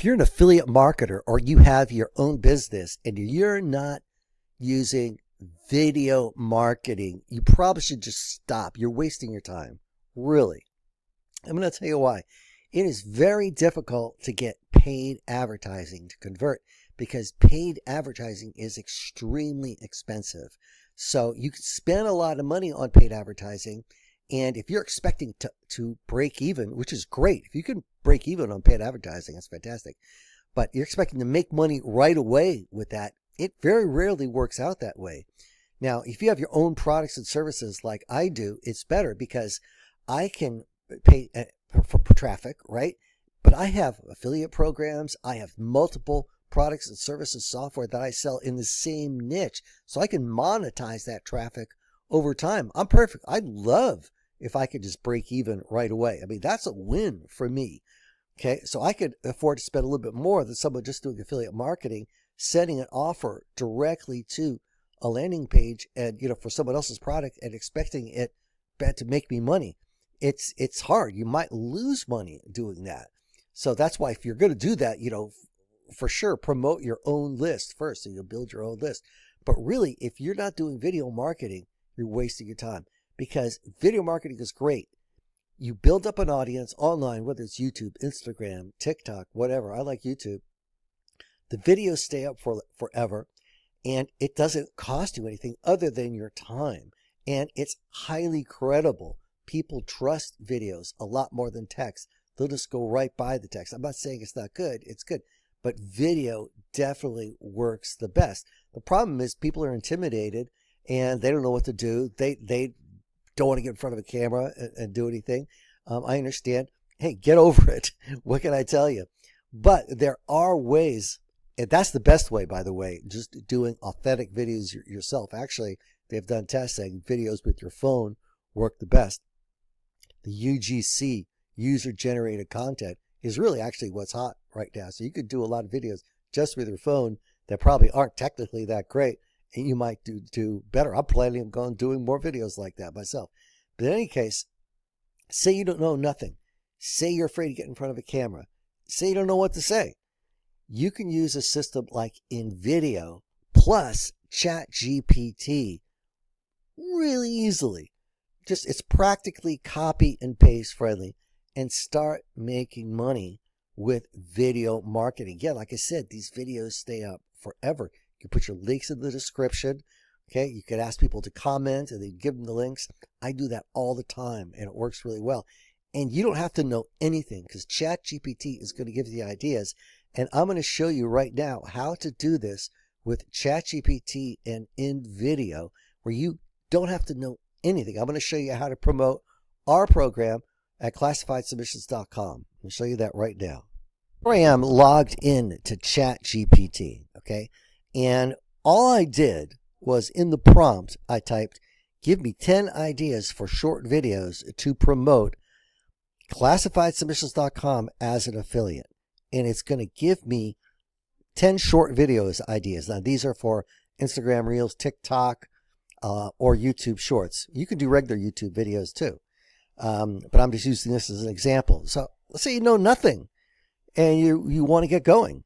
If you're an affiliate marketer or you have your own business and you're not using video marketing, you probably should just stop. You're wasting your time. Really. I'm going to tell you why. It is very difficult to get paid advertising to convert because paid advertising is extremely expensive. So you can spend a lot of money on paid advertising. And if you're expecting to break even, which is great, if you can break even on paid advertising, that's fantastic. But you're expecting to make money right away with that, it very rarely works out that way. Now, if you have your own products and services like I do, it's better because I can pay for traffic, right? But I have affiliate programs. I have multiple products and services software that I sell in the same niche. So I can monetize that traffic over time. I'm perfect. I'd love if I could just break even right away. I mean, that's a win for me. Okay, so I could afford to spend a little bit more than someone just doing affiliate marketing, sending an offer directly to a landing page and, for someone else's product and expecting it to make me money. It's hard. You might lose money doing that. So that's why if you're going to do that, for sure, promote your own list first. So you'll build your own list. But really, if you're not doing video marketing, you're wasting your time because video marketing is great. You build up an audience online, whether it's YouTube, Instagram, TikTok, whatever. I like YouTube. The videos stay up for forever, and it doesn't cost you anything other than your time. And it's highly credible. People trust videos a lot more than text. They'll just go right by the text. I'm not saying it's not good. It's good. But video definitely works the best. The problem is people are intimidated and they don't know what to do. They don't want to get in front of a camera and do anything. I understand. Hey, get over it. What can I tell you? But there are ways, and that's the best way, by the way, just doing authentic videos yourself. Actually, they've done tests saying videos with your phone work the best. The UGC, user-generated content, is really actually what's hot right now. So you could do a lot of videos just with your phone that probably aren't technically that great, and you might do better. I'm planning on going doing more videos like that myself. But in any case, say you don't know nothing. Say you're afraid to get in front of a camera. Say you don't know what to say. You can use a system like InVideo plus ChatGPT really easily. It's practically copy and paste friendly, and start making money with video marketing. Yeah, like I said, these videos stay up forever. You can put your links in the description. Okay, you could ask people to comment and then give them the links. I do that all the time, and it works really well. And you don't have to know anything because ChatGPT is going to give you the ideas. And I'm going to show you right now how to do this with ChatGPT and InVideo, where you don't have to know anything. I'm going to show you how to promote our program at classifiedsubmissions.com. I'll show you that right now. Here I am logged in to ChatGPT, okay? And all I did was in the prompt, I typed, give me 10 ideas for short videos to promote classifiedsubmissions.com as an affiliate. And it's going to give me 10 short videos ideas. Now, these are for Instagram Reels, TikTok, or YouTube Shorts. You can do regular YouTube videos too. But I'm just using this as an example. So let's say you know nothing and you want to get going.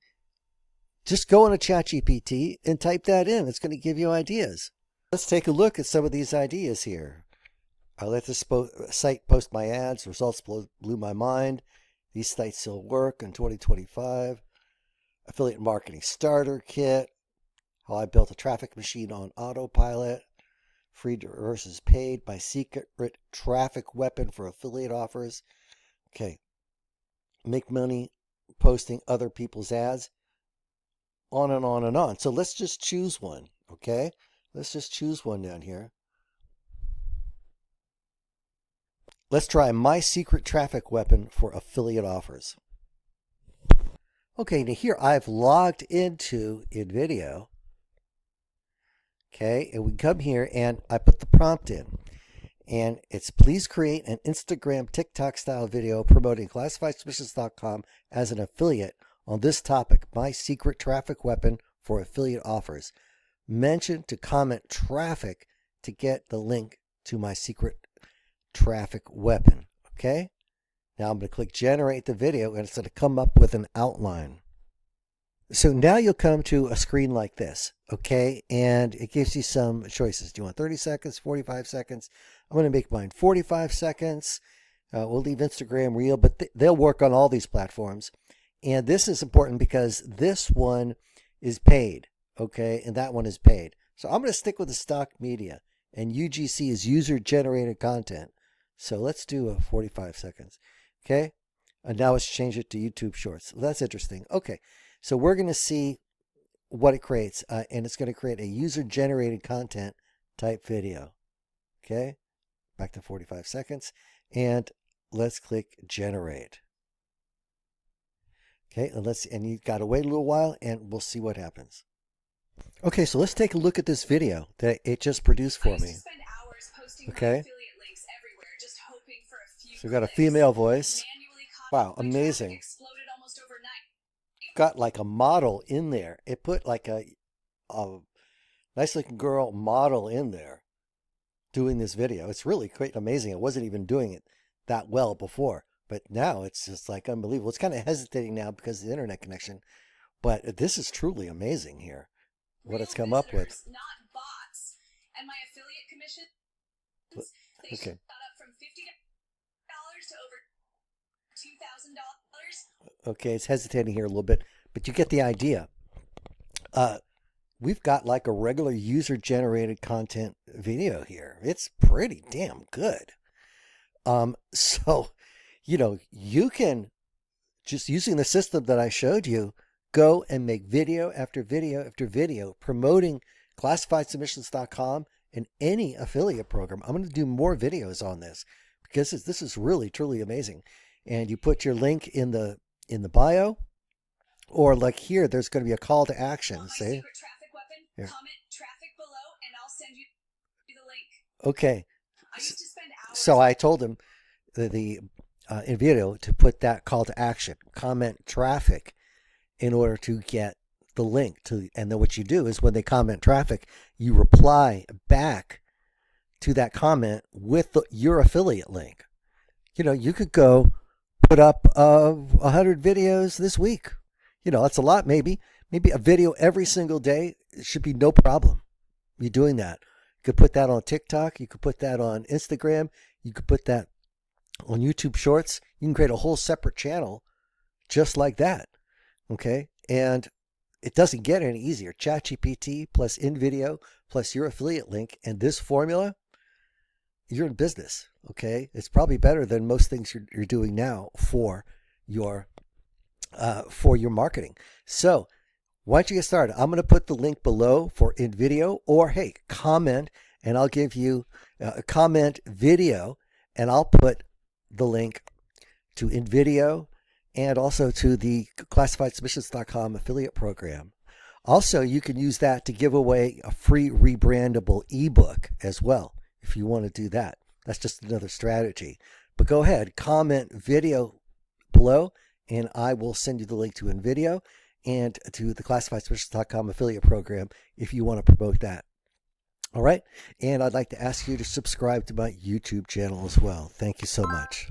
Just go into ChatGPT and type that in. It's going to give you ideas. Let's take a look at some of these ideas here. I let this site post my ads. Results blew my mind. These sites still work in 2025. Affiliate marketing starter kit. How I built a traffic machine on autopilot. Free versus paid. My secret traffic weapon for affiliate offers. Okay. Make money posting other people's ads. On and on and on. So let's just choose one. Okay. Let's just choose one down here. Let's try my secret traffic weapon for affiliate offers. Okay, now here I've logged into InVideo. Okay, and we come here and I put the prompt in. And it's please create an Instagram TikTok style video promoting classifiedsubmissions.com as an affiliate on this topic, my secret traffic weapon for affiliate offers. Mention to comment traffic to get the link to my secret traffic weapon. Okay, now I'm going to click generate the video and it's going to come up with an outline. So now you'll come to a screen like this, okay? And it gives you some choices. Do you want 30 seconds, 45 seconds? I'm going to make mine 45 seconds. We'll leave Instagram Reel, but they'll work on all these platforms. And this is important because this one is paid, okay? And that one is paid. So I'm going to stick with the stock media. And UGC is user-generated content. So let's do a 45 seconds, okay? And now let's change it to YouTube Shorts. That's interesting. Okay, so we're going to see what it creates. And it's going to create a user-generated content type video. Okay, back to 45 seconds. And let's click Generate. Okay, and you've got to wait a little while, and we'll see what happens. Okay, so let's take a look at this video that it just produced for me. Okay, so we've got a female voice. Wow, amazing. Got like a model in there. It put like a nice looking girl model in there doing this video. It's really quite amazing. It wasn't even doing it that well before, but now it's just like unbelievable. It's kind of hesitating now because of the internet connection, but this is truly amazing here. What it's come up with. Not bots. And my affiliate commission, they shot up from $50 to over $2,000. Okay, it's hesitating here a little bit, but you get the idea. We've got like a regular user-generated content video here. It's pretty damn good. So, you can, just using the system that I showed you, go and make video after video after video promoting classifiedsubmissions.com and any affiliate program. I'm going to do more videos on this because this is really, truly amazing. And you put your link in the bio, or like here, there's going to be a call to action. Say, here. Comment traffic below, and I'll send you the link. Okay. So I told him the InVideo to put that call to action, comment traffic, in order to get the link to. And then what you do is when they comment traffic, you reply back to that comment with your affiliate link. You could go put up 100 videos this week. That's a lot. Maybe a video every single day. It should be no problem. You doing that. You could put that on TikTok. You could put that on Instagram. You could put that on YouTube Shorts. You can create a whole separate channel just like that. Okay. And it doesn't get any easier. ChatGPT plus InVideo plus your affiliate link and this formula, you're in business. Okay. It's probably better than most things you're doing now for your marketing. So why don't you get started? I'm going to put the link below for InVideo, or hey, comment and I'll give you a comment video and I'll put the link to InVideo and also to the classifiedsubmissions.com affiliate program. Also, you can use that to give away a free rebrandable ebook as well if you want to do that. That's just another strategy. But go ahead, comment video below, and I will send you the link to InVideo and to the classifiedsubmissions.com affiliate program if you want to promote that. All right. And I'd like to ask you to subscribe to my YouTube channel as well. Thank you so much.